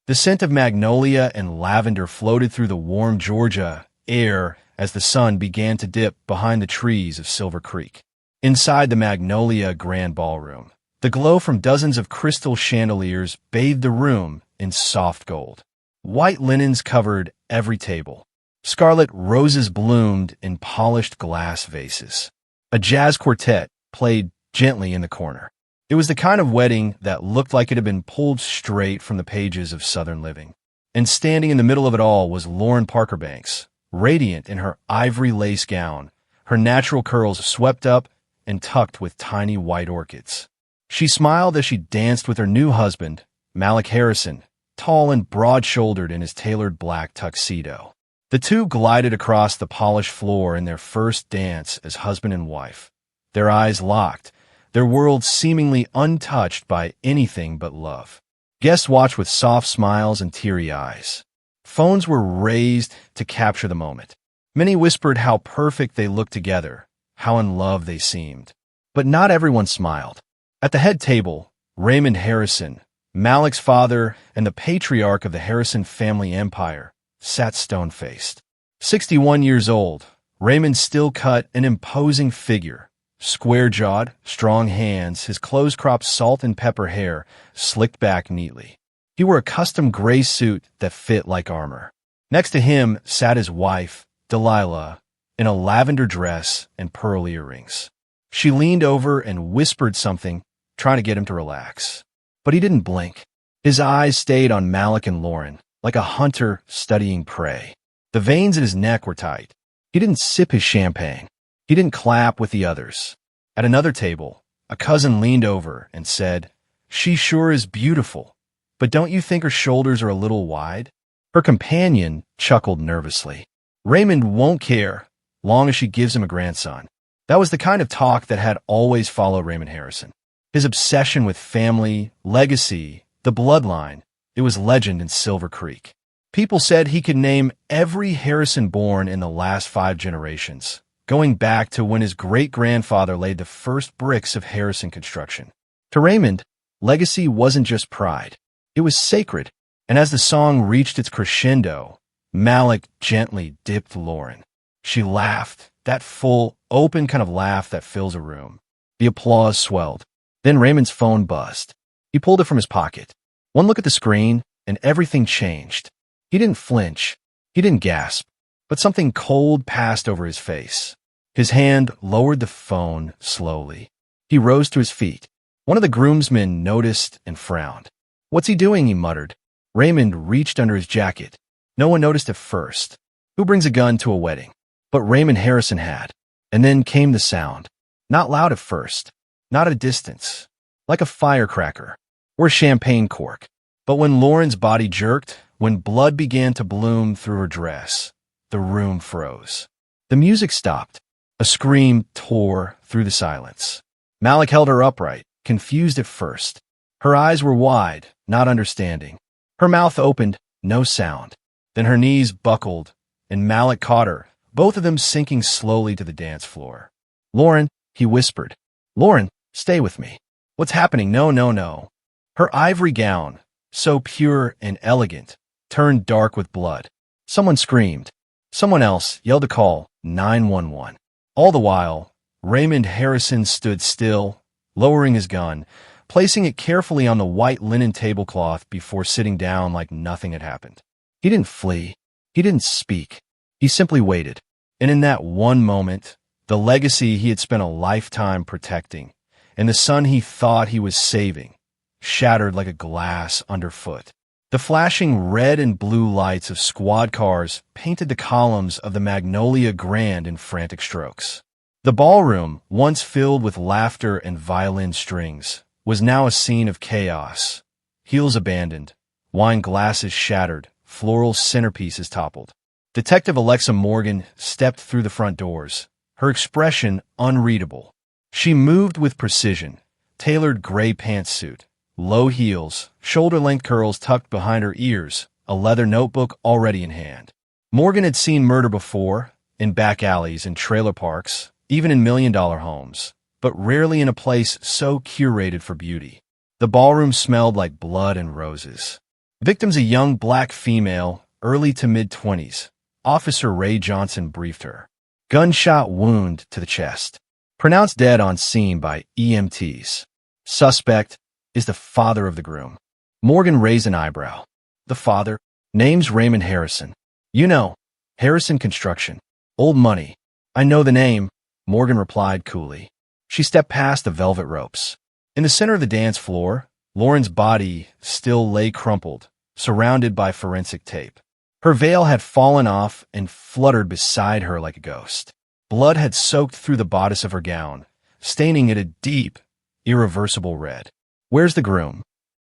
The scent of magnolia and lavender floated through the warm Georgia air as the sun began to dip behind the trees of Silver Creek. Inside the Magnolia Grand Ballroom, the glow from dozens of crystal chandeliers bathed the room in soft gold. White linens covered every table. Scarlet roses bloomed in polished glass vases. A jazz quartet played gently in the corner. It was the kind of wedding that looked like it had been pulled straight from the pages of Southern Living. And standing in the middle of it all was Lauren Parker Banks, radiant in her ivory lace gown, her natural curls swept up and tucked with tiny white orchids. She smiled as she danced with her new husband, Malik Harrison, tall and broad-shouldered in his tailored black tuxedo. The two glided across the polished floor in their first dance as husband and wife, their eyes locked, their worlds seemingly untouched by anything but love. Guests watched with soft smiles and teary eyes. Phones were raised to capture the moment. Many whispered how perfect they looked together, how in love they seemed. But not everyone smiled. At the head table, Raymond Harrison, Malik's father and the patriarch of the Harrison family empire, sat stone-faced. 61 years old, Raymond still cut an imposing figure. Square-jawed, strong hands, his close-cropped salt and pepper hair slicked back neatly. He wore a custom gray suit that fit like armor. Next to him sat his wife, Delilah, in a lavender dress and pearl earrings. She leaned over and whispered something, trying to get him to relax. But he didn't blink. His eyes stayed on Malik and Lauren, like a hunter studying prey. The veins in his neck were tight. He didn't sip his champagne. He didn't clap with the others. At another table, a cousin leaned over and said, "She sure is beautiful, but don't you think her shoulders are a little wide?" Her companion chuckled nervously. "Raymond won't care, long as she gives him a grandson." That was the kind of talk that had always followed Raymond Harrison. His obsession with family, legacy, the bloodline, it was legend in Silver Creek. People said he could name every Harrison born in the last 5 generations, going back to when his great-grandfather laid the first bricks of Harrison construction. To Raymond, legacy wasn't just pride. It was sacred, and as the song reached its crescendo, Malik gently dipped Lauren. She laughed, that full, open kind of laugh that fills a room. The applause swelled. Then Raymond's phone buzzed. He pulled it from his pocket. One look at the screen, and everything changed. He didn't flinch. He didn't gasp. But something cold passed over his face. His hand lowered the phone slowly. He rose to his feet. One of the groomsmen noticed and frowned. "What's he doing?" he muttered. Raymond reached under his jacket. No one noticed at first. Who brings a gun to a wedding? But Raymond Harrison had. And then came the sound. Not loud at first. Not at a distance. Like a firecracker. Or a champagne cork. But when Lauren's body jerked, when blood began to bloom through her dress, the room froze. The music stopped. A scream tore through the silence. Malik held her upright, confused at first. Her eyes were wide, not understanding. Her mouth opened, no sound. Then her knees buckled, and Malik caught her, both of them sinking slowly to the dance floor. "Lauren," he whispered. "Lauren, stay with me." "What's happening?" "No, no, no." Her ivory gown, so pure and elegant, turned dark with blood. Someone screamed. Someone else yelled a call, 911. All the while, Raymond Harrison stood still, lowering his gun, placing it carefully on the white linen tablecloth before sitting down like nothing had happened. He didn't flee. He didn't speak. He simply waited. And in that one moment, the legacy he had spent a lifetime protecting, and the son he thought he was saving, shattered like a glass underfoot. The flashing red and blue lights of squad cars painted the columns of the Magnolia Grand in frantic strokes. The ballroom, once filled with laughter and violin strings, was now a scene of chaos. Heels abandoned, wine glasses shattered, floral centerpieces toppled. Detective Alexa Morgan stepped through the front doors, her expression unreadable. She moved with precision, tailored gray pantsuit, low heels, shoulder-length curls tucked behind her ears, a leather notebook already in hand. Morgan had seen murder before, in back alleys and trailer parks, even in million-dollar homes, but rarely in a place so curated for beauty. The ballroom smelled like blood and roses. Victim's a young black female, early to mid-20s. Officer Ray Johnson briefed her. Gunshot wound to the chest. Pronounced dead on scene by EMTs. Suspect is the father of the groom. Morgan raised an eyebrow. The father? Name's Raymond Harrison. You know, Harrison Construction. Old money. I know the name, Morgan replied coolly. She stepped past the velvet ropes. In the center of the dance floor, Lauren's body still lay crumpled, surrounded by forensic tape. Her veil had fallen off and fluttered beside her like a ghost. Blood had soaked through the bodice of her gown, staining it a deep, irreversible red. Where's the groom?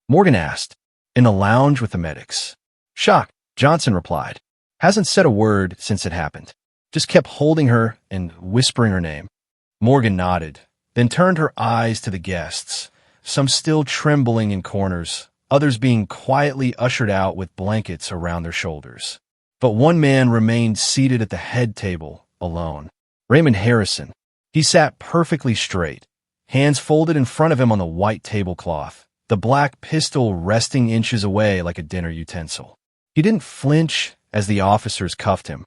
Morgan asked. In the lounge with the medics. Shocked, Johnson replied. Hasn't said a word since it happened. Just kept holding her and whispering her name. Morgan nodded, then turned her eyes to the guests, some still trembling in corners, others being quietly ushered out with blankets around their shoulders. But one man remained seated at the head table, alone. Raymond Harrison. He sat perfectly straight, hands folded in front of him on the white tablecloth, the black pistol resting inches away like a dinner utensil. He didn't flinch as the officers cuffed him,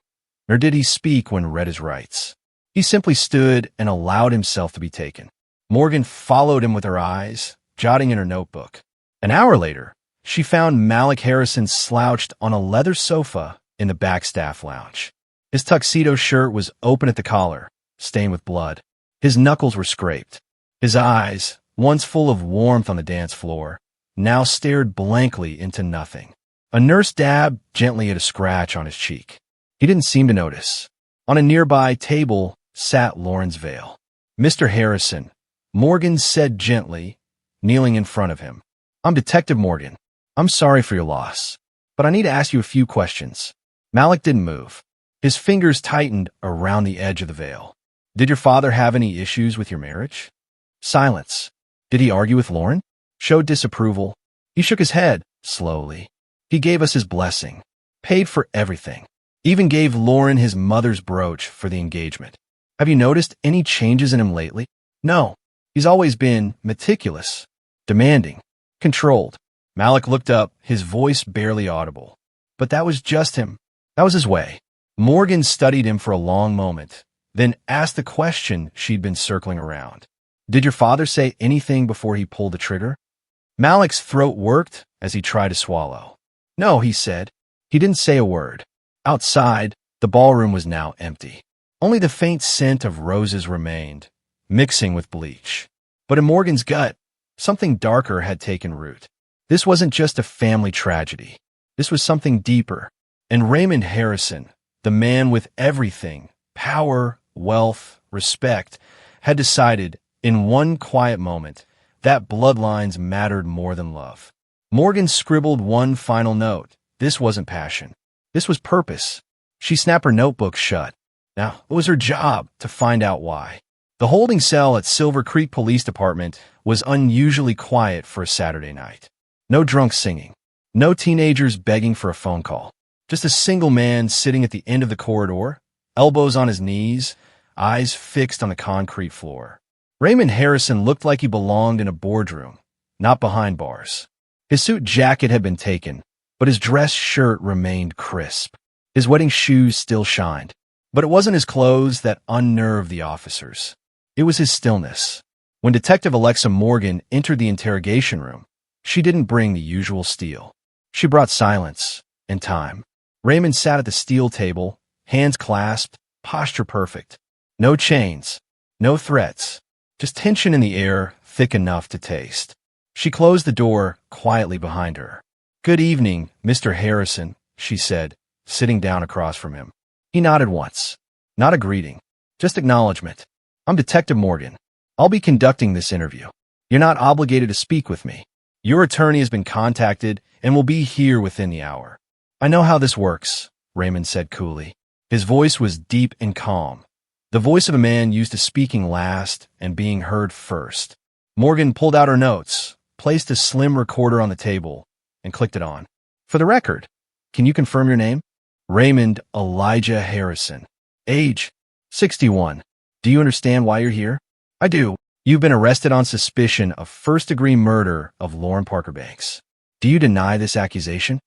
nor did he speak when read his rights. He simply stood and allowed himself to be taken. Morgan followed him with her eyes, jotting in her notebook. An hour later, she found Malik Harrison slouched on a leather sofa in the back staff lounge. His tuxedo shirt was open at the collar, stained with blood. His knuckles were scraped. His eyes, once full of warmth on the dance floor, now stared blankly into nothing. A nurse dabbed gently at a scratch on his cheek. He didn't seem to notice. On a nearby table sat Lauren's veil. Mr. Harrison, Morgan said gently, kneeling in front of him. I'm Detective Morgan. I'm sorry for your loss, but I need to ask you a few questions. Malik didn't move. His fingers tightened around the edge of the veil. Did your father have any issues with your marriage? Silence. Did he argue with Lauren? Showed disapproval. He shook his head, slowly. He gave us his blessing. Paid for everything. Even gave Lauren his mother's brooch for the engagement. Have you noticed any changes in him lately? No. He's always been meticulous, demanding, controlled. Malik looked up, his voice barely audible. But that was just him. That was his way. Morgan studied him for a long moment, then asked the question she'd been circling around. Did your father say anything before he pulled the trigger? Malik's throat worked as he tried to swallow. No, he said. He didn't say a word. Outside, the ballroom was now empty. Only the faint scent of roses remained, mixing with bleach. But in Morgan's gut, something darker had taken root. This wasn't just a family tragedy. This was something deeper. And Raymond Harrison, the man with everything, power, wealth, respect, had decided, in one quiet moment, that bloodlines mattered more than love. Morgan scribbled one final note. This wasn't passion. This was purpose. She snapped her notebook shut. Now, it was her job to find out why. The holding cell at Silver Creek Police Department was unusually quiet for a Saturday night. No drunk singing. No teenagers begging for a phone call. Just a single man sitting at the end of the corridor, elbows on his knees, eyes fixed on the concrete floor. Raymond Harrison looked like he belonged in a boardroom, not behind bars. His suit jacket had been taken, but his dress shirt remained crisp. His wedding shoes still shined. But it wasn't his clothes that unnerved the officers. It was his stillness. When Detective Alexa Morgan entered the interrogation room, she didn't bring the usual steel. She brought silence and time. Raymond sat at the steel table, hands clasped, posture perfect. No chains, no threats, just tension in the air thick enough to taste. She closed the door quietly behind her. Good evening, Mr. Harrison, she said, sitting down across from him. He nodded once. Not a greeting, just acknowledgement. I'm Detective Morgan. I'll be conducting this interview. You're not obligated to speak with me. Your attorney has been contacted and will be here within the hour. I know how this works, Raymond said coolly. His voice was deep and calm, the voice of a man used to speaking last and being heard first. Morgan pulled out her notes, placed a slim recorder on the table, and clicked it on. For the record, can you confirm your name? Raymond Elijah Harrison. Age, 61. Do you understand why you're here? I do. You've been arrested on suspicion of first-degree murder of Lauren Parker Banks. Do you deny this accusation?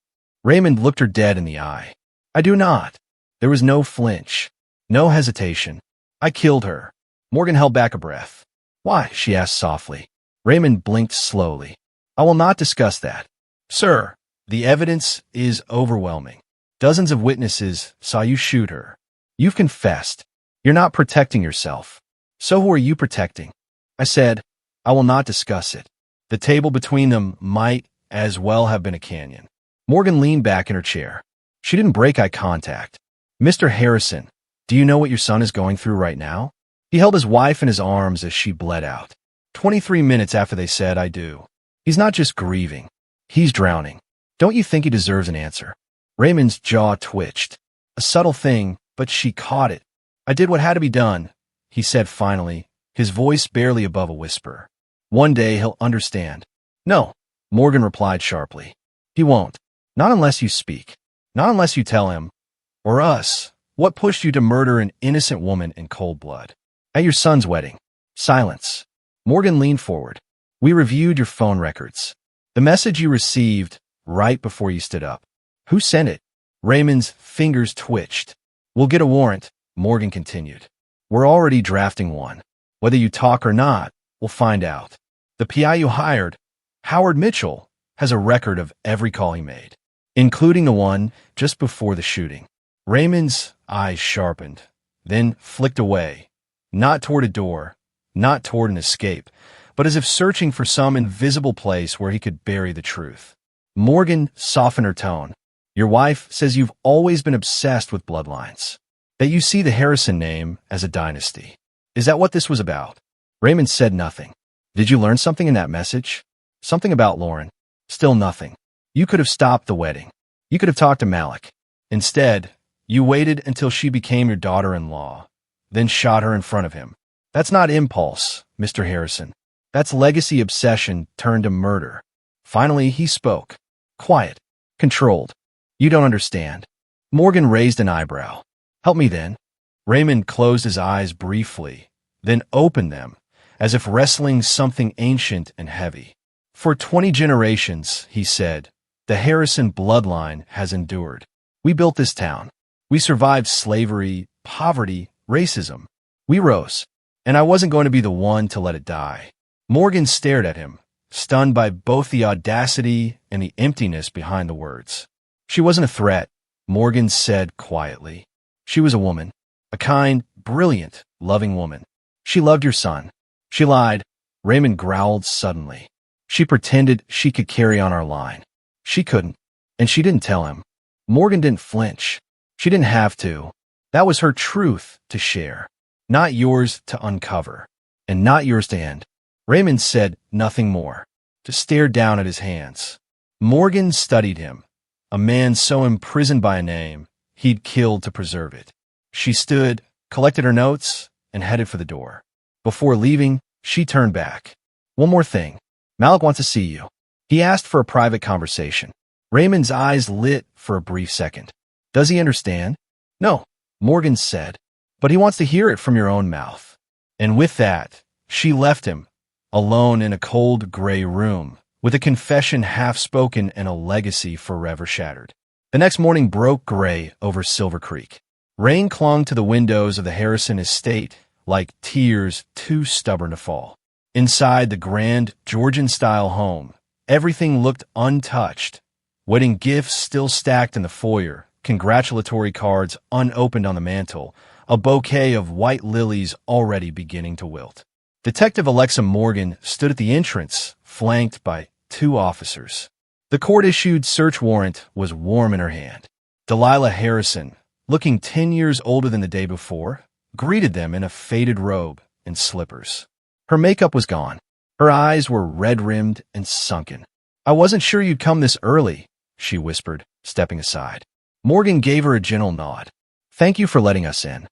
Raymond looked her dead in the eye. I do not. There was no flinch, no hesitation. I killed her. Morgan held back a breath. Why? She asked softly. Raymond blinked slowly. I will not discuss that. Sir, the evidence is overwhelming. Dozens of witnesses saw you shoot her. You've confessed. You're not protecting yourself. So who are you protecting? I said, I will not discuss it. The table between them might as well have been a canyon. Morgan leaned back in her chair. She didn't break eye contact. Mr. Harrison, do you know what your son is going through right now? He held his wife in his arms as she bled out. 23 minutes after they said, I do. He's not just grieving. He's drowning. Don't you think he deserves an answer? Raymond's jaw twitched. A subtle thing, but she caught it. I did what had to be done, he said finally, his voice barely above a whisper. One day he'll understand. No, Morgan replied sharply. He won't. Not unless you speak. Not unless you tell him, or us, what pushed you to murder an innocent woman in cold blood. At your son's wedding. Silence. Morgan leaned forward. We reviewed your phone records. The message you received right before you stood up. Who sent it? Raymond's fingers twitched. We'll get a warrant, Morgan continued. We're already drafting one. Whether you talk or not, we'll find out. The PI you hired, Howard Mitchell, has a record of every call he made, including the one just before the shooting. Raymond's eyes sharpened, then flicked away, not toward a door, not toward an escape, but as if searching for some invisible place where he could bury the truth. Morgan softened her tone. Your wife says you've always been obsessed with bloodlines, that you see the Harrison name as a dynasty. Is that what this was about? Raymond said nothing. Did you learn something in that message? Something about Lauren? Still nothing. You could have stopped the wedding. You could have talked to Malik. Instead, you waited until she became your daughter-in-law, then shot her in front of him. That's not impulse, Mr. Harrison. That's legacy obsession turned to murder. Finally, he spoke. Quiet. Controlled. You don't understand. Morgan raised an eyebrow. Help me then. Raymond closed his eyes briefly, then opened them, as if wrestling something ancient and heavy. For 20 generations, he said, the Harrison bloodline has endured. We built this town. We survived slavery, poverty, racism. We rose, and I wasn't going to be the one to let it die. Morgan stared at him, stunned by both the audacity and the emptiness behind the words. She wasn't a threat, Morgan said quietly. She was a woman, a kind, brilliant, loving woman. She loved your son. She lied. Raymond growled suddenly. She pretended she could carry on our line. She couldn't, and she didn't tell him. Morgan didn't flinch. She didn't have to. That was her truth to share, not yours to uncover, and not yours to end. Raymond said nothing more, just stared down at his hands. Morgan studied him, a man so imprisoned by a name he'd killed to preserve it. She stood, collected her notes, and headed for the door. Before leaving, she turned back. One more thing. Malik wants to see you. He asked for a private conversation. Raymond's eyes lit for a brief second. Does he understand? No, Morgan said, but he wants to hear it from your own mouth. And with that, she left him, alone in a cold gray room, with a confession half-spoken and a legacy forever shattered. The next morning broke gray over Silver Creek. Rain clung to the windows of the Harrison estate like tears too stubborn to fall. Inside the grand Georgian-style home, everything looked untouched. Wedding gifts still stacked in the foyer, congratulatory cards unopened on the mantel, a bouquet of white lilies already beginning to wilt. Detective Alexa Morgan stood at the entrance, flanked by 2 officers. The court-issued search warrant was warm in her hand. Delilah Harrison, looking 10 years older than the day before, greeted them in a faded robe and slippers. Her makeup was gone. Her eyes were red-rimmed and sunken. I wasn't sure you'd come this early, she whispered, stepping aside. Morgan gave her a gentle nod. Thank you for letting us in.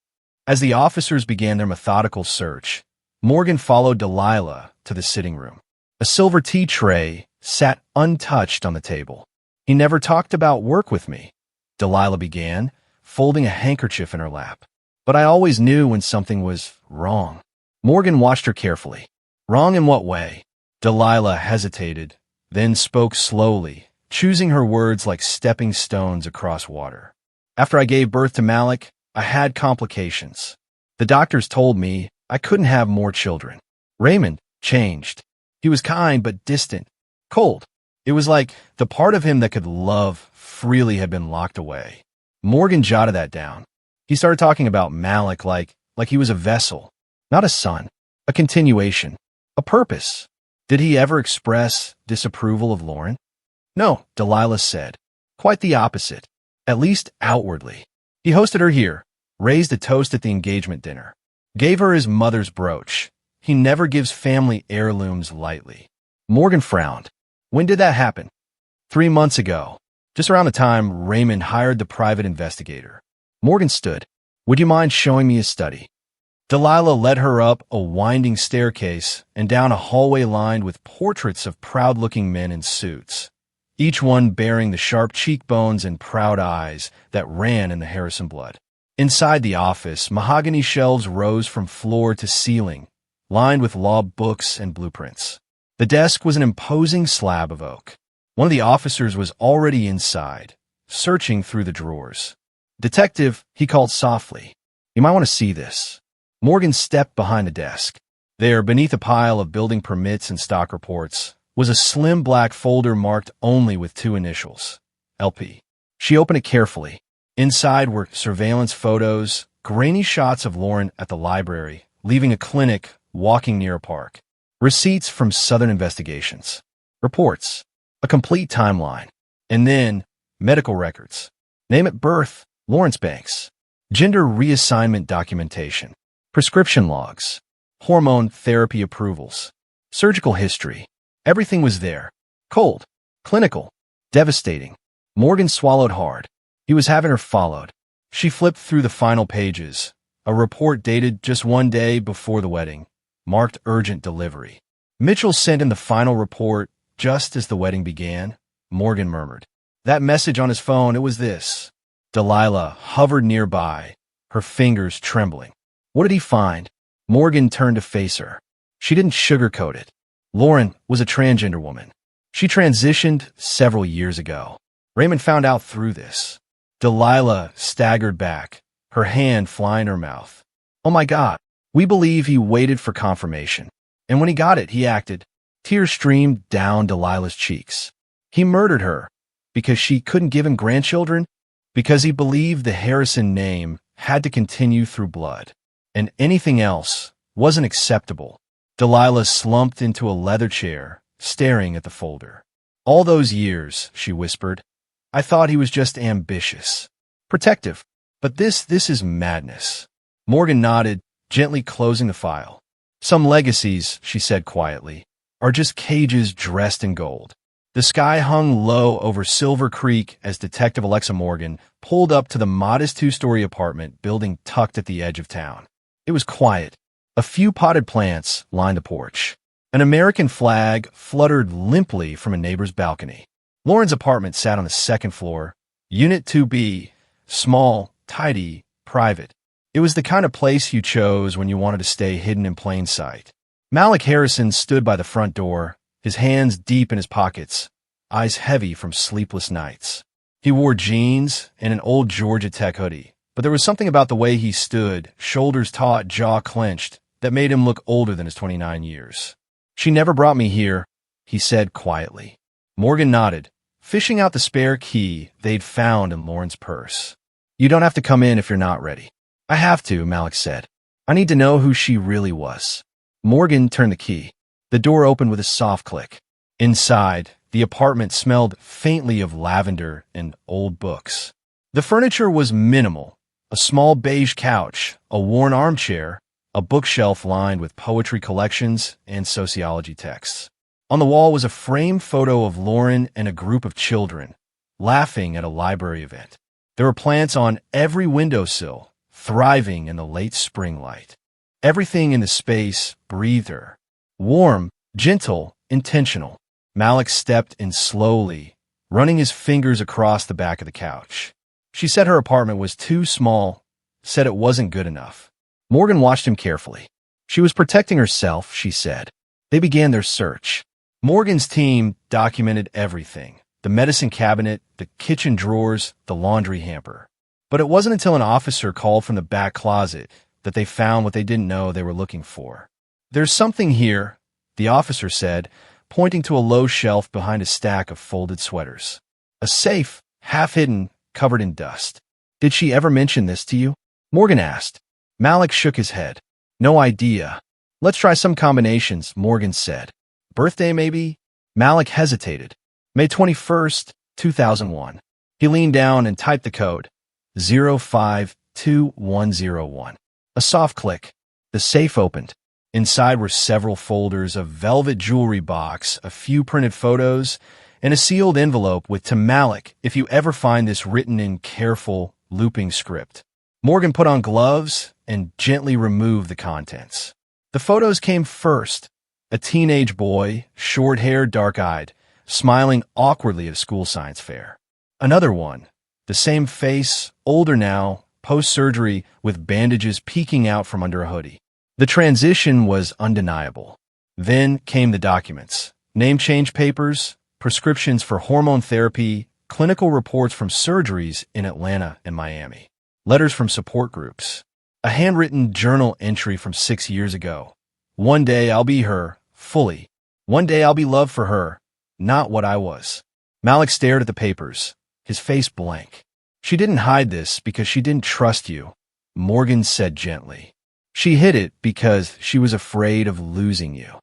As the officers began their methodical search, Morgan followed Delilah to the sitting room. A silver tea tray sat untouched on the table. He never talked about work with me, Delilah began, folding a handkerchief in her lap. But I always knew when something was wrong. Morgan watched her carefully. Wrong in what way? Delilah hesitated, then spoke slowly, choosing her words like stepping stones across water. After I gave birth to Malik, I had complications. The doctors told me I couldn't have more children. Raymond changed. He was kind but distant, cold. It was like the part of him that could love freely had been locked away. Morgan jotted that down. He started talking about Malik like he was a vessel, not a son, a continuation, a purpose. Did he ever express disapproval of Lauren? No, Delilah said. Quite the opposite, at least outwardly. He hosted her here, raised a toast at the engagement dinner, gave her his mother's brooch. He never gives family heirlooms lightly. Morgan frowned. When did that happen? 3 months ago, just around the time Raymond hired the private investigator. Morgan stood. Would you mind showing me his study? Delilah led her up a winding staircase and down a hallway lined with portraits of proud-looking men in suits, each one bearing the sharp cheekbones and proud eyes that ran in the Harrison blood. Inside the office, mahogany shelves rose from floor to ceiling, lined with law books and blueprints. The desk was an imposing slab of oak. One of the officers was already inside, searching through the drawers. Detective, he called softly. You might want to see this. Morgan stepped behind the desk. There, beneath a pile of building permits and stock reports, was a slim black folder marked only with 2 initials, LP. She opened it carefully. Inside were surveillance photos, grainy shots of Lauren at the library, leaving a clinic, walking near a park. Receipts from Southern investigations. Reports. A complete timeline. And then, medical records. Name at birth, Lawrence Banks. Gender reassignment documentation. Prescription logs. Hormone therapy approvals. Surgical history. Everything was there. Cold. Clinical. Devastating. Morgan swallowed hard. He was having her followed. She flipped through the final pages. A report dated just 1 day before the wedding, marked urgent delivery. Mitchell sent in the final report just as the wedding began. Morgan murmured. That message on his phone, it was this. Delilah hovered nearby, her fingers trembling. What did he find? Morgan turned to face her. She didn't sugarcoat it. Lauren was a transgender woman. She transitioned several years ago. Raymond found out through this. Delilah staggered back, her hand flying her mouth. Oh my God, we believe he waited for confirmation. And when he got it, he acted. Tears streamed down Delilah's cheeks. He murdered her because she couldn't give him grandchildren, because he believed the Harrison name had to continue through blood, and anything else wasn't acceptable. Delilah slumped into a leather chair, staring at the folder. All those years, she whispered, I thought he was just ambitious, protective, but this is madness. Morgan nodded, gently closing the file. Some legacies, she said quietly, are just cages dressed in gold. The sky hung low over Silver Creek as Detective Alexa Morgan pulled up to the modest 2-story apartment building tucked at the edge of town. It was quiet. A few potted plants lined the porch. An American flag fluttered limply from a neighbor's balcony. Lauren's apartment sat on the 2nd floor, Unit 2B, small, tidy, private. It was the kind of place you chose when you wanted to stay hidden in plain sight. Malik Harrison stood by the front door, his hands deep in his pockets, eyes heavy from sleepless nights. He wore jeans and an old Georgia Tech hoodie, but there was something about the way he stood, shoulders taut, jaw clenched, that made him look older than his 29 years. She never brought me here, he said quietly. Morgan nodded, fishing out the spare key they'd found in Lauren's purse. You don't have to come in if you're not ready. I have to, Malik said. I need to know who she really was. Morgan turned the key. The door opened with a soft click. Inside, the apartment smelled faintly of lavender and old books. The furniture was minimal. A small beige couch, a worn armchair, a bookshelf lined with poetry collections and sociology texts. On the wall was a framed photo of Lauren and a group of children, laughing at a library event. There were plants on every windowsill, thriving in the late spring light. Everything in the space breathed her. Warm, gentle, intentional. Malik stepped in slowly, running his fingers across the back of the couch. She said her apartment was too small, said it wasn't good enough. Morgan watched him carefully. She was protecting herself, she said. They began their search. Morgan's team documented everything. the medicine cabinet, the kitchen drawers, the laundry hamper. But it wasn't until an officer called from the back closet that they found what they didn't know they were looking for. "There's something here," the officer said, pointing to a low shelf behind a stack of folded sweaters. A safe, half hidden, covered in dust. "Did she ever mention this to you?" Morgan asked. Malik shook his head. "No idea. Let's try some combinations," Morgan said. "Birthday, maybe?" Malik hesitated. "May 21st, 2001. He leaned down and typed the code. 052101. A soft click. The safe opened. Inside were several folders, a velvet jewelry box, a few printed photos, and a sealed envelope with "To Malik, if you ever find this," written in careful, looping script. Morgan put on gloves and gently removed the contents. The photos came first. A teenage boy, short-haired, dark-eyed, smiling awkwardly at a school science fair. Another one, the same face, older now, post-surgery, with bandages peeking out from under a hoodie. The transition was undeniable. Then came the documents. Name change papers, prescriptions for hormone therapy, clinical reports from surgeries in Atlanta and Miami, letters from support groups, a handwritten journal entry from 6 years ago. "One day I'll be her, fully. One day I'll be loved for her, not what I was." Malik stared at the papers, his face blank. "She didn't hide this because she didn't trust you," Morgan said gently. "She hid it because she was afraid of losing you."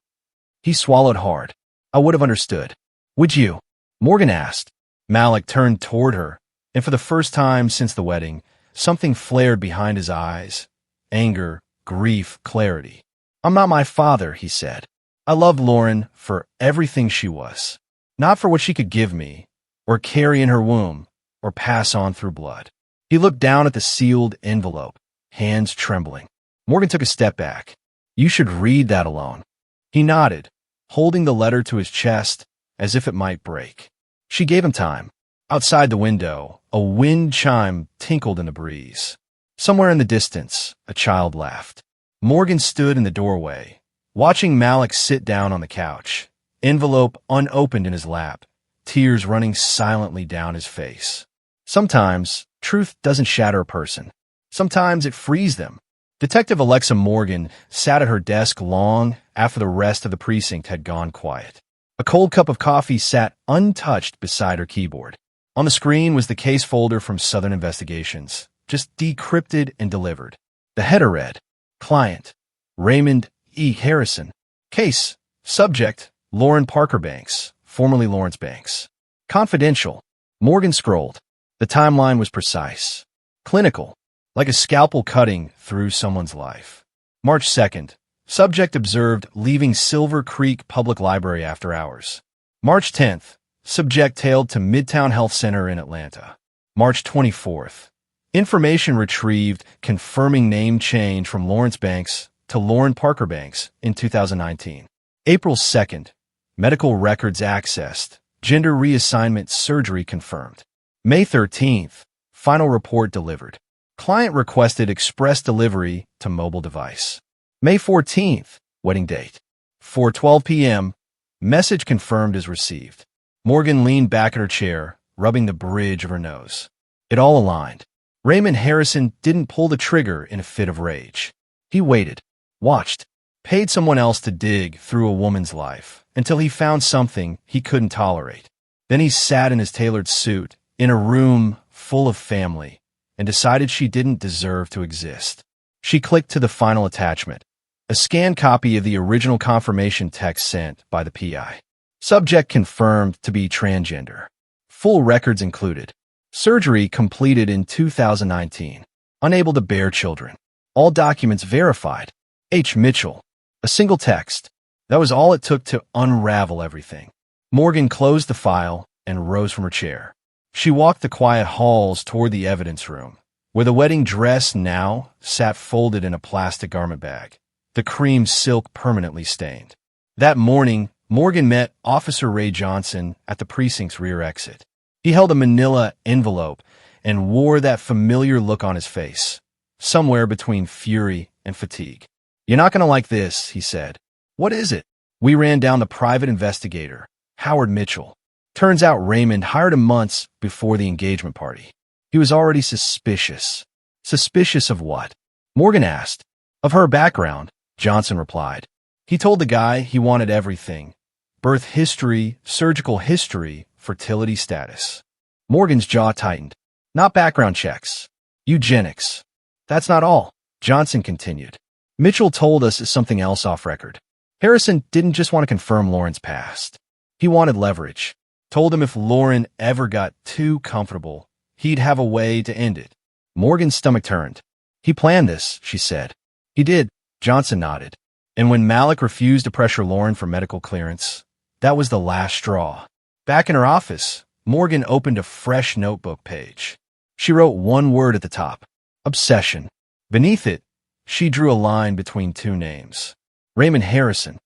He swallowed hard. "I would have understood." "Would you?" Morgan asked. Malik turned toward her, and for the first time since the wedding, something flared behind his eyes. Anger, grief, clarity. "I'm not my father," he said. "I loved Lauren for everything she was, not for what she could give me, or carry in her womb, or pass on through blood." He looked down at the sealed envelope, hands trembling. Morgan took a step back. "You should read that alone." He nodded, holding the letter to his chest as if it might break. She gave him time. Outside the window, a wind chime tinkled in the breeze. Somewhere in the distance, a child laughed. Morgan stood in the doorway, watching Malik sit down on the couch, envelope unopened in his lap, tears running silently down his face. Sometimes, truth doesn't shatter a person. Sometimes it frees them. Detective Alexa Morgan sat at her desk long after the rest of the precinct had gone quiet. A cold cup of coffee sat untouched beside her keyboard. On the screen was the case folder from Southern Investigations, just decrypted and delivered. The header read, "Client, Raymond E. Harrison. Case, subject, Lauren Parker Banks, formerly Lawrence Banks. Confidential." Morgan scrolled. The timeline was precise. Clinical, like a scalpel cutting through someone's life. March 2nd. Subject observed leaving Silver Creek Public Library after hours. March 10th. Subject tailed to Midtown Health Center in Atlanta. March 24th. Information retrieved confirming name change from Lawrence Banks to Lauren Parker Banks in 2019. April 2nd. Medical records accessed. Gender reassignment surgery confirmed. May 13th. Final report delivered. Client requested express delivery to mobile device. May 14th. Wedding date. 4:12 p.m. Message confirmed as received. Morgan leaned back in her chair, rubbing the bridge of her nose. It all aligned. Raymond Harrison didn't pull the trigger in a fit of rage. He waited, watched, paid someone else to dig through a woman's life until he found something he couldn't tolerate. Then he sat in his tailored suit in a room full of family and decided she didn't deserve to exist. She clicked to the final attachment, a scanned copy of the original confirmation text sent by the PI. Subject confirmed to be transgender. Full records included. Surgery completed in 2019. Unable to bear children. All documents verified. H. Mitchell. A single text. That was all it took to unravel everything. Morgan closed the file and rose from her chair. She walked the quiet halls toward the evidence room, where the wedding dress now sat folded in a plastic garment bag, the cream silk permanently stained. That morning, Morgan met Officer Ray Johnson at the precinct's rear exit. He held a manila envelope and wore that familiar look on his face, somewhere between fury and fatigue. "You're not going to like this," he said. "What is it?" "We ran down the private investigator, Howard Mitchell. Turns out Raymond hired him months before the engagement party. He was already suspicious. Suspicious of what? Morgan asked. Of her background, Johnson replied. He told the guy he wanted everything. Birth history, surgical history, fertility status. Morgan's jaw tightened. Not background checks. Eugenics. That's not all, Johnson continued. Mitchell told us something else off record. Harrison didn't just want to confirm Lauren's past. He wanted leverage. Told him if Lauren ever got too comfortable, he'd have a way to end it. Morgan's stomach turned. He planned this, she said. He did, Johnson nodded. And when Malik refused to pressure Lauren for medical clearance, that was the last straw. Back in her office, Morgan opened a fresh notebook page. She wrote one word at the top. Obsession. Beneath it, she drew a line between two names. Raymond Harrison.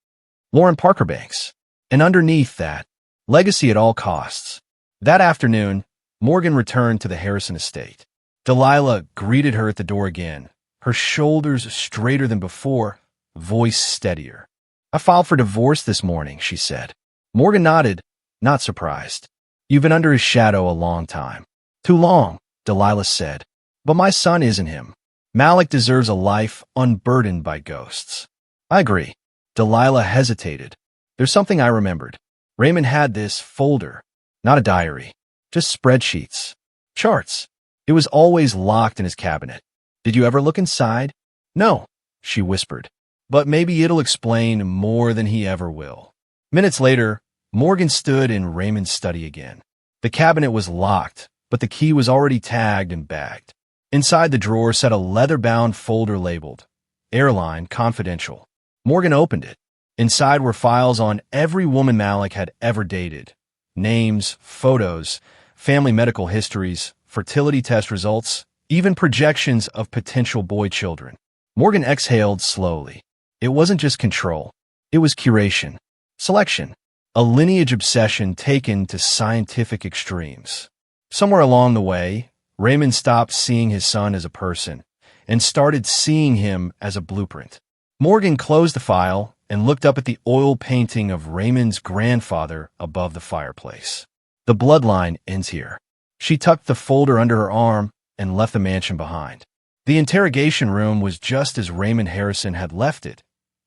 Lauren Parker Banks. And underneath that, legacy at all costs. That afternoon, Morgan returned to the Harrison estate. Delilah greeted her at the door again, her shoulders straighter than before, voice steadier. I filed for divorce this morning, she said. Morgan nodded, not surprised. You've been under his shadow a long time. Too long, Delilah said. But my son isn't him. Malik deserves a life unburdened by ghosts. I agree. Delilah hesitated. There's something I remembered. Raymond had this folder, not a diary, just spreadsheets, charts. It was always locked in his cabinet. Did you ever look inside? No, she whispered. But maybe it'll explain more than he ever will. Minutes later, Morgan stood in Raymond's study again. The cabinet was locked, but the key was already tagged and bagged. Inside the drawer sat a leather-bound folder labeled Airline Confidential. Morgan opened it. Inside were files on every woman Malik had ever dated. Names, photos, family medical histories, fertility test results, even projections of potential boy children. Morgan exhaled slowly. It wasn't just control. It was curation. Selection. A lineage obsession taken to scientific extremes. Somewhere along the way, Raymond stopped seeing his son as a person and started seeing him as a blueprint. Morgan closed the file and looked up at the oil painting of Raymond's grandfather above the fireplace. The bloodline ends here. She tucked the folder under her arm and left the mansion behind. The interrogation room was just as Raymond Harrison had left it.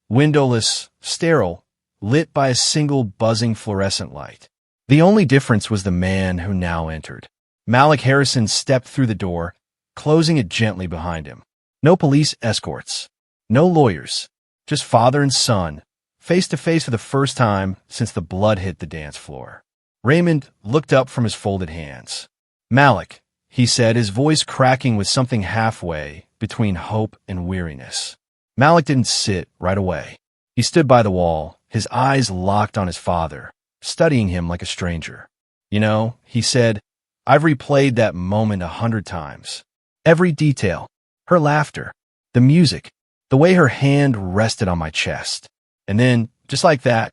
Windowless, sterile, lit by a single buzzing fluorescent light. The only difference was the man who now entered. Malik Harrison stepped through the door, closing it gently behind him. No police escorts. No lawyers. Just father and son, face to face for the first time since the blood hit the dance floor. Raymond looked up from his folded hands. Malik, he said, his voice cracking with something halfway between hope and weariness. Malik didn't sit right away. He stood by the wall, his eyes locked on his father, studying him like a stranger. You know, he said, I've replayed that moment 100 times. Every detail, her laughter, the music, the way her hand rested on my chest. And then, just like that,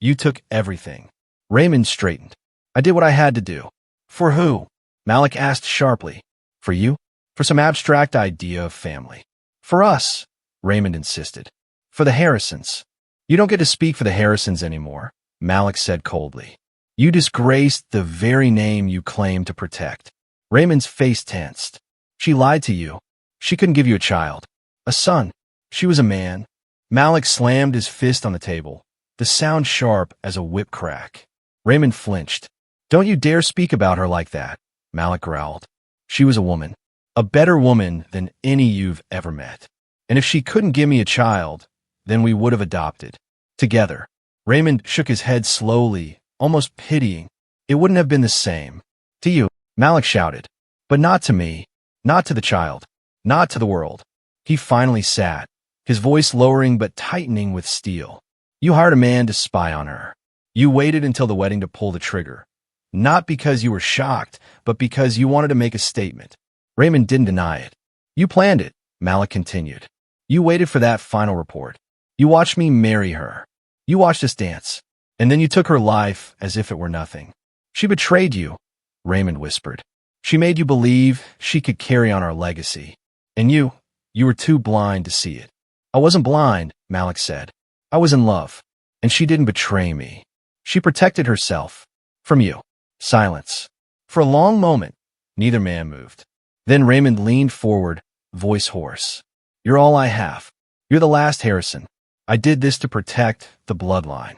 you took everything. Raymond straightened. I did what I had to do. For who? Malik asked sharply. For you? For some abstract idea of family. For us, Raymond insisted. For the Harrisons. You don't get to speak for the Harrisons anymore, Malik said coldly. You disgraced the very name you claim to protect. Raymond's face tensed. She lied to you. She couldn't give you a child. A son. She was a man. Malik slammed his fist on the table, the sound sharp as a whip crack. Raymond flinched. Don't you dare speak about her like that, Malik growled. She was a woman. A better woman than any you've ever met. And if she couldn't give me a child, then we would have adopted. Together. Raymond shook his head slowly, almost pitying. It wouldn't have been the same. To you, Malik shouted. But not to me. Not to the child. Not to the world. He finally sat, his voice lowering but tightening with steel. You hired a man to spy on her. You waited until the wedding to pull the trigger. Not because you were shocked, but because you wanted to make a statement. Raymond didn't deny it. You planned it, Malik continued. You waited for that final report. You watched me marry her. You watched us dance. And then you took her life as if it were nothing. She betrayed you, Raymond whispered. She made you believe she could carry on our legacy. And you were too blind to see it. I wasn't blind, Malik said. I was in love. And she didn't betray me. She protected herself. From you. Silence. For a long moment, neither man moved. Then Raymond leaned forward, voice hoarse. You're all I have. You're the last Harrison. I did this to protect the bloodline.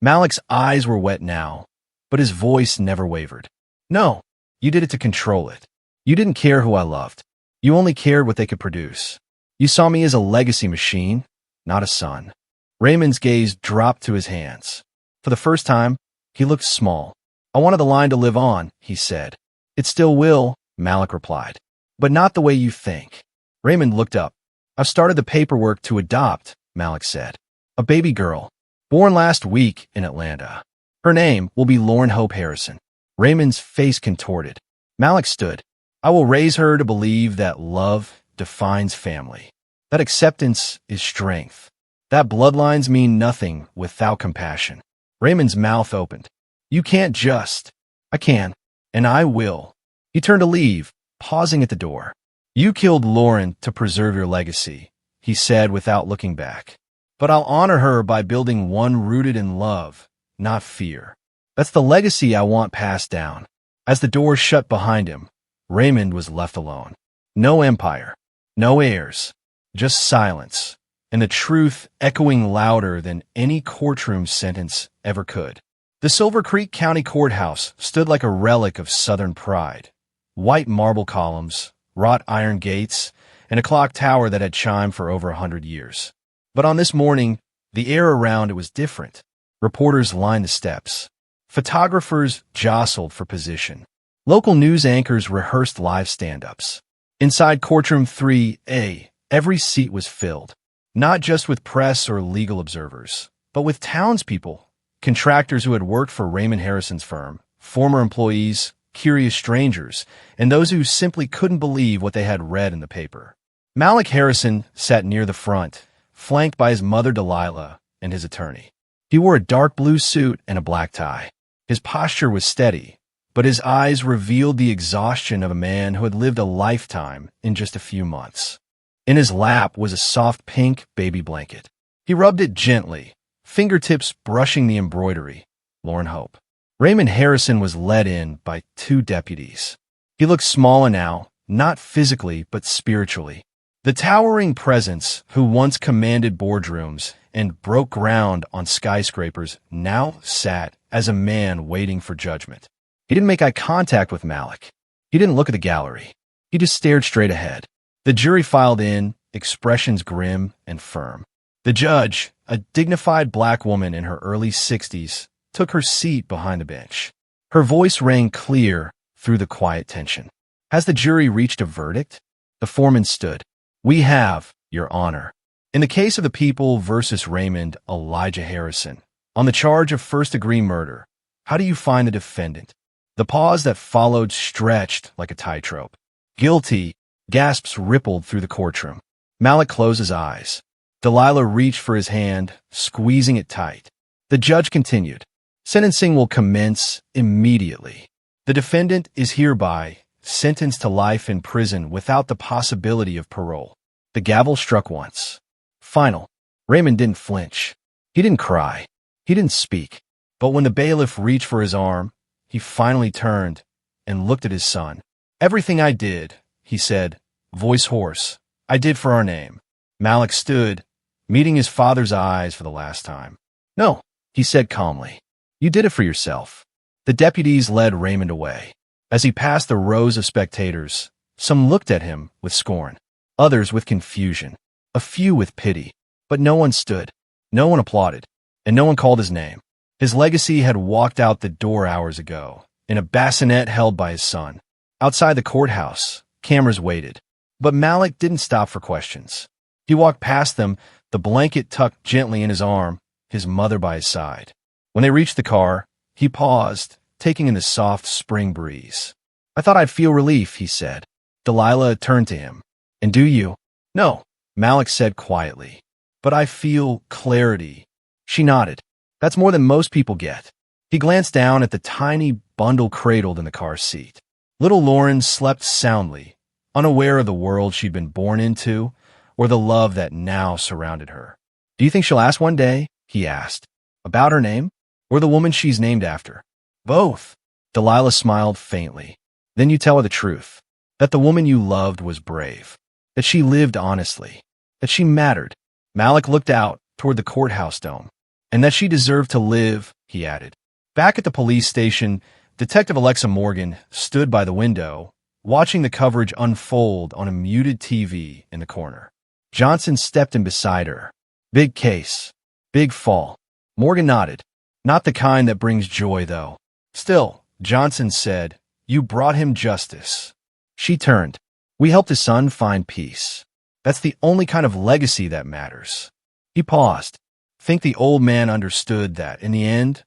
Malik's eyes were wet now, but his voice never wavered. No, you did it to control it. You didn't care who I loved. You only cared what they could produce. You saw me as a legacy machine, not a son. Raymond's gaze dropped to his hands. For the first time, he looked small. I wanted the line to live on, he said. It still will, Malik replied. But not the way you think. Raymond looked up. I've started the paperwork to adopt, Malik said. A baby girl, born last week in Atlanta. Her name will be Lauren Hope Harrison. Raymond's face contorted. Malik stood. I will raise her to believe that love defines family, that acceptance is strength, that bloodlines mean nothing without compassion. Raymond's mouth opened. You can't just. I can, and I will. He turned to leave, pausing at the door. You killed Lauren to preserve your legacy, he said without looking back. But I'll honor her by building one rooted in love, not fear. That's the legacy I want passed down. As the door shut behind him, Raymond was left alone. No empire, no heirs, just silence, and the truth echoing louder than any courtroom sentence ever could. The Silver Creek County Courthouse stood like a relic of Southern pride. White marble columns, wrought iron gates, and a clock tower that had chimed for over 100 years. But on this morning, the air around it was different. Reporters lined the steps. Photographers jostled for position. Local news anchors rehearsed live stand-ups. Inside courtroom 3A, every seat was filled, not just with press or legal observers, but with townspeople, contractors who had worked for Raymond Harrison's firm, former employees, curious strangers, and those who simply couldn't believe what they had read in the paper. Malik Harrison sat near the front, flanked by his mother Delilah and his attorney. He wore a dark blue suit and a black tie. His posture was steady, but his eyes revealed the exhaustion of a man who had lived a lifetime in just a few months. In his lap was a soft pink baby blanket. He rubbed it gently, fingertips brushing the embroidery. Lauren Hope. Raymond Harrison was led in by 2 deputies. He looked smaller now, not physically but spiritually. The towering presence who once commanded boardrooms and broke ground on skyscrapers now sat as a man waiting for judgment. He didn't make eye contact with Malik. He didn't look at the gallery. He just stared straight ahead. The jury filed in, expressions grim and firm. The judge, a dignified black woman in her early 60s, took her seat behind the bench. Her voice rang clear through the quiet tension. Has the jury reached a verdict? The foreman stood. We have, Your Honor. In the case of the people versus Raymond Elijah Harrison, on the charge of first-degree murder, how do you find the defendant? The pause that followed stretched like a tightrope. Guilty, gasps rippled through the courtroom. Malik closed his eyes. Delilah reached for his hand, squeezing it tight. The judge continued. Sentencing will commence immediately. The defendant is hereby sentenced to life in prison without the possibility of parole. The gavel struck once. Final. Raymond didn't flinch. He didn't cry. He didn't speak. But when the bailiff reached for his arm, he finally turned and looked at his son. Everything I did, he said, voice hoarse, I did for our name. Malik stood, meeting his father's eyes for the last time. No, he said calmly. You did it for yourself. The deputies led Raymond away. As he passed the rows of spectators, some looked at him with scorn, others with confusion, a few with pity. But no one stood, no one applauded, and no one called his name. His legacy had walked out the door hours ago, in a bassinet held by his son. Outside the courthouse, cameras waited. But Malik didn't stop for questions. He walked past them, the blanket tucked gently in his arm, his mother by his side. When they reached the car, he paused, taking in the soft spring breeze. I thought I'd feel relief, he said. Delilah turned to him. And do you? No, Malik said quietly. But I feel clarity. She nodded. That's more than most people get. He glanced down at the tiny bundle cradled in the car seat. Little Lauren slept soundly, unaware of the world she'd been born into or the love that now surrounded her. Do you think she'll ask one day, he asked, about her name or the woman she's named after? Both. Delilah smiled faintly. Then you tell her the truth. That the woman you loved was brave. That she lived honestly. That she mattered. Malik looked out toward the courthouse dome. And that she deserved to live, he added. Back at the police station, Detective Alexa Morgan stood by the window, watching the coverage unfold on a muted TV in the corner. Johnson stepped in beside her. Big case. Big fall. Morgan nodded. Not the kind that brings joy, though. Still, Johnson said, you brought him justice. She turned. We helped his son find peace. That's the only kind of legacy that matters. He paused. Think the old man understood that in the end?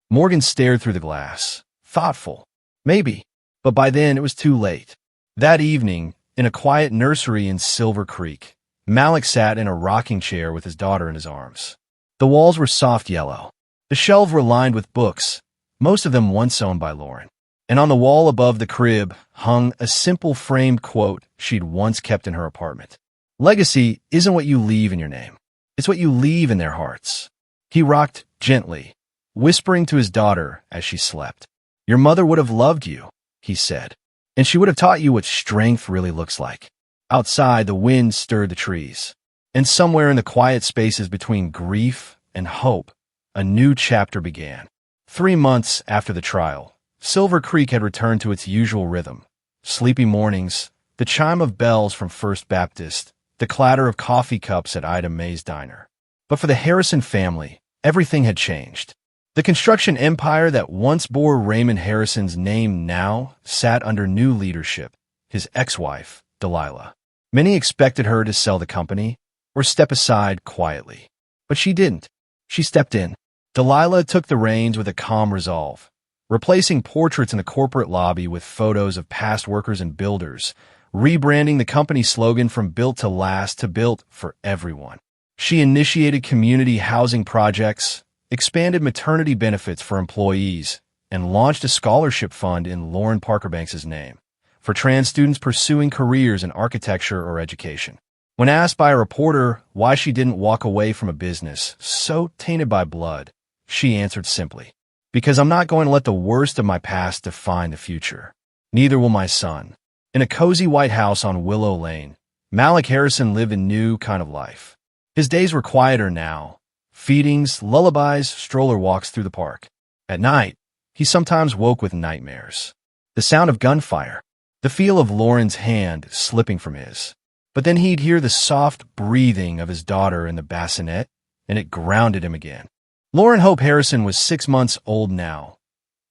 Morgan stared through the glass. Thoughtful. Maybe. But by then it was too late. That evening, in a quiet nursery in Silver Creek, Malik sat in a rocking chair with his daughter in his arms. The walls were soft yellow. The shelves were lined with books, most of them once owned by Lauren. And on the wall above the crib hung a simple framed quote she'd once kept in her apartment. Legacy isn't what you leave in your name. It's what you leave in their hearts. He rocked gently, whispering to his daughter as she slept. Your mother would have loved you, he said, and she would have taught you what strength really looks like. Outside, the wind stirred the trees, and somewhere in the quiet spaces between grief and hope, a new chapter began. 3 months after the trial, Silver Creek had returned to its usual rhythm. Sleepy mornings, the chime of bells from First Baptist, the clatter of coffee cups at Ida Mae's diner. But for the Harrison family, everything had changed. The construction empire that once bore Raymond Harrison's name now sat under new leadership, his ex-wife, Delilah. Many expected her to sell the company or step aside quietly. But she didn't. She stepped in. Delilah took the reins with a calm resolve, replacing portraits in the corporate lobby with photos of past workers and builders, rebranding the company slogan from Built to Last to Built for Everyone. She initiated community housing projects, expanded maternity benefits for employees, and launched a scholarship fund in Lauren Parkerbanks' name for trans students pursuing careers in architecture or education. When asked by a reporter why she didn't walk away from a business so tainted by blood, she answered simply, because I'm not going to let the worst of my past define the future. Neither will my son. In a cozy white house on Willow Lane, Malik Harrison lived a new kind of life. His days were quieter now. Feedings, lullabies, stroller walks through the park. At night, he sometimes woke with nightmares. The sound of gunfire, the feel of Lauren's hand slipping from his. But then he'd hear the soft breathing of his daughter in the bassinet, and it grounded him again. Lauren Hope Harrison was 6 months old now,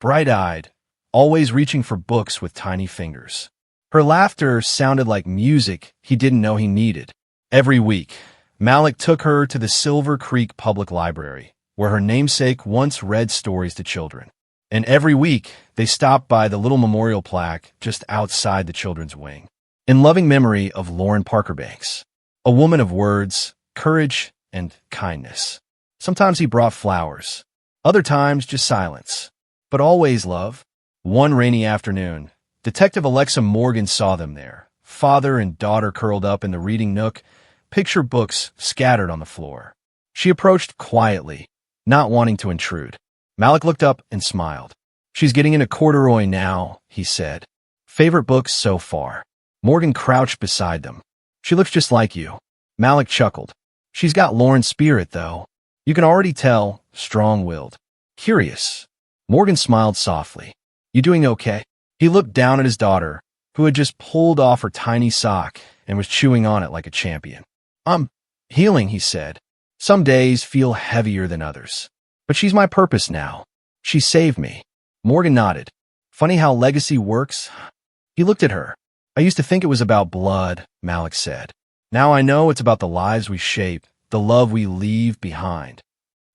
bright-eyed, always reaching for books with tiny fingers. Her laughter sounded like music he didn't know he needed. Every week, Malik took her to the Silver Creek Public Library, where her namesake once read stories to children. And every week, they stopped by the little memorial plaque just outside the children's wing, in loving memory of Lauren Parkerbanks, a woman of words, courage, and kindness. Sometimes he brought flowers, other times just silence, but always love. One rainy afternoon, Detective Alexa Morgan saw them there, father and daughter curled up in the reading nook, picture books scattered on the floor. She approached quietly, not wanting to intrude. Malik looked up and smiled. She's getting into corduroy now, he said. Favorite books so far. Morgan crouched beside them. She looks just like you. Malik chuckled. She's got Lauren's spirit, though. You can already tell, strong-willed. Curious. Morgan smiled softly. You doing okay? He looked down at his daughter, who had just pulled off her tiny sock and was chewing on it like a champion. I'm healing, he said. Some days feel heavier than others. But she's my purpose now. She saved me. Morgan nodded. Funny how legacy works. He looked at her. I used to think it was about blood, Malik said. Now I know it's about the lives we shape, the love we leave behind.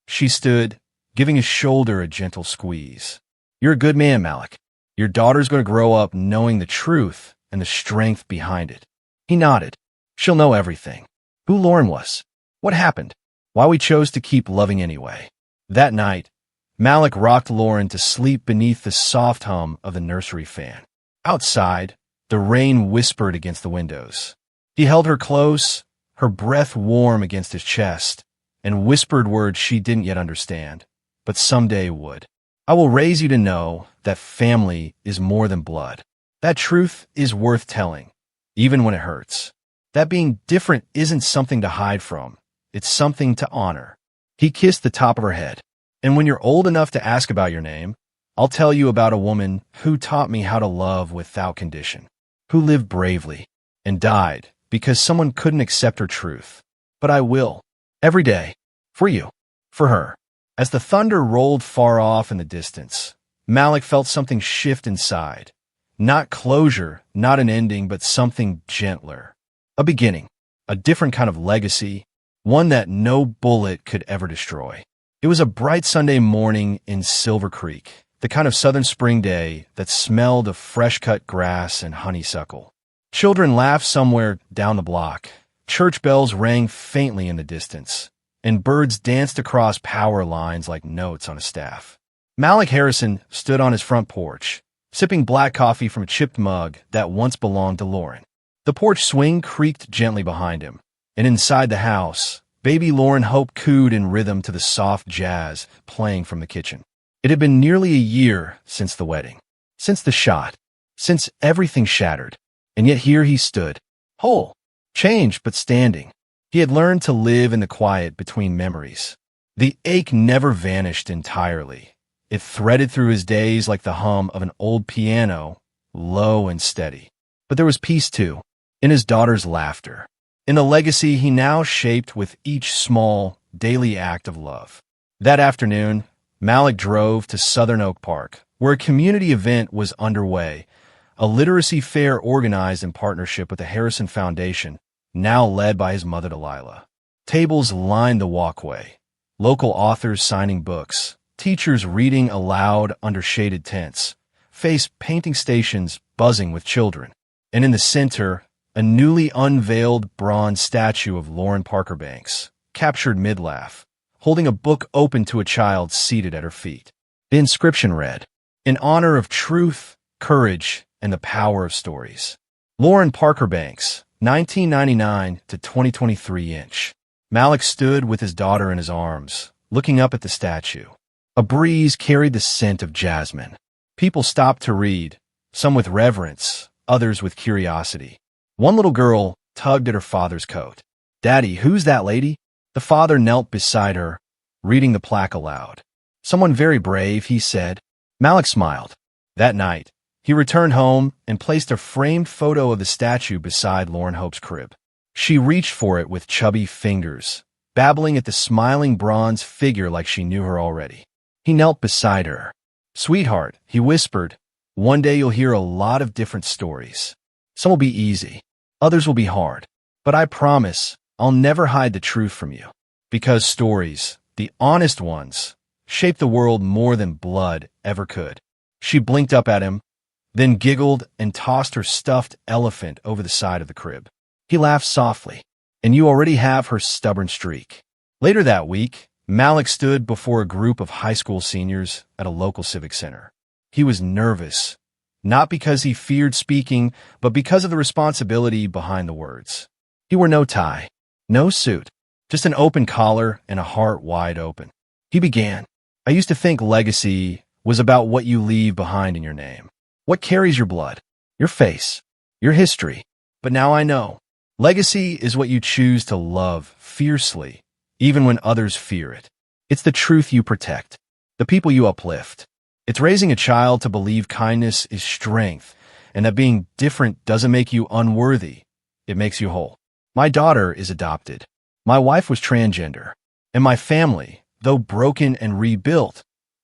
She stood, giving his shoulder a gentle squeeze. You're a good man, Malik. Your daughter's going to grow up knowing the truth and the strength behind it. He nodded. She'll know everything. Who Lauren was. What happened. Why we chose to keep loving anyway. That night, Malik rocked Lauren to sleep beneath the soft hum of the nursery fan. Outside, the rain whispered against the windows. He held her close, her breath warm against his chest, and whispered words she didn't yet understand, but someday would. I will raise you to know that family is more than blood. That truth is worth telling, even when it hurts. That being different isn't something to hide from. It's something to honor. He kissed the top of her head. And when you're old enough to ask about your name, I'll tell you about a woman who taught me how to love without condition, who lived bravely and died because someone couldn't accept her truth. But I will, every day, for you, for her. As the thunder rolled far off in the distance, Malik felt something shift inside. Not closure, not an ending, but something gentler. A beginning, a different kind of legacy, one that no bullet could ever destroy. It was a bright Sunday morning in Silver Creek, the kind of southern spring day that smelled of fresh-cut grass and honeysuckle. Children laughed somewhere down the block. Church bells rang faintly in the distance, and birds danced across power lines like notes on a staff. Malik Harrison stood on his front porch, sipping black coffee from a chipped mug that once belonged to Lauren. The porch swing creaked gently behind him, and inside the house, baby Lauren Hope cooed in rhythm to the soft jazz playing from the kitchen. It had been nearly a year since the wedding, since the shot, since everything shattered, and yet here he stood, whole, changed but standing. He had learned to live in the quiet between memories. The ache never vanished entirely. It threaded through his days like the hum of an old piano, low and steady. But there was peace, too, in his daughter's laughter, in the legacy he now shaped with each small, daily act of love. That afternoon, Malik drove to Southern Oak Park, where a community event was underway, a literacy fair organized in partnership with the Harrison Foundation, now led by his mother Delilah. Tables lined the walkway, local authors signing books, teachers reading aloud under shaded tents, face painting stations buzzing with children, and in the center, a newly unveiled bronze statue of Lauren Parker Banks, captured mid-laugh, holding a book open to a child seated at her feet. The inscription read, "In honor of truth, courage, and the power of stories. Lauren Parker Banks, 1999 to 2023 inch." Malik stood with his daughter in his arms, looking up at the statue. A breeze carried the scent of jasmine. People stopped to read, some with reverence, others with curiosity. One little girl tugged at her father's coat. "Daddy, who's that lady?" The father knelt beside her, reading the plaque aloud. "Someone very brave," he said. Malik smiled. That night, he returned home and placed a framed photo of the statue beside Lauren Hope's crib. She reached for it with chubby fingers, babbling at the smiling bronze figure like she knew her already. He knelt beside her. "Sweetheart," he whispered, "one day you'll hear a lot of different stories. Some will be easy, others will be hard. But I promise I'll never hide the truth from you. Because stories, the honest ones, shape the world more than blood ever could." She blinked up at him, then giggled and tossed her stuffed elephant over the side of the crib. He laughed softly, "And you already have her stubborn streak." Later that week, Malik stood before a group of high school seniors at a local civic center. He was nervous, not because he feared speaking, but because of the responsibility behind the words. He wore no tie, no suit, just an open collar and a heart wide open. He began, "I used to think legacy was about what you leave behind in your name. What carries your blood, your face, your history. But now I know. Legacy is what you choose to love fiercely, even when others fear it. It's the truth you protect, the people you uplift. It's raising a child to believe kindness is strength, and that being different doesn't make you unworthy. It makes you whole. My daughter is adopted. My wife was transgender. And my family, though broken and rebuilt,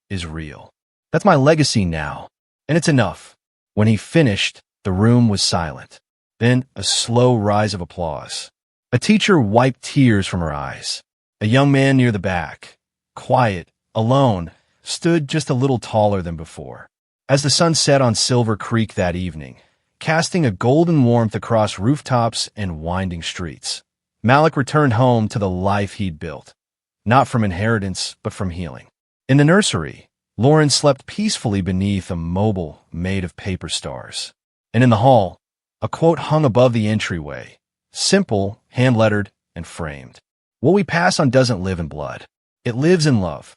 is real. That's my legacy now. And it's enough." When he finished, the room was silent. Then a slow rise of applause. A teacher wiped tears from her eyes. A young man near the back, quiet, alone, stood just a little taller than before. As the sun set on Silver Creek that evening, casting a golden warmth across rooftops and winding streets, Malik returned home to the life he'd built, not from inheritance, but from healing. In the nursery, Lauren slept peacefully beneath a mobile made of paper stars. And in the hall, a quote hung above the entryway, simple, hand-lettered, and framed. "What we pass on doesn't live in blood. It lives in love.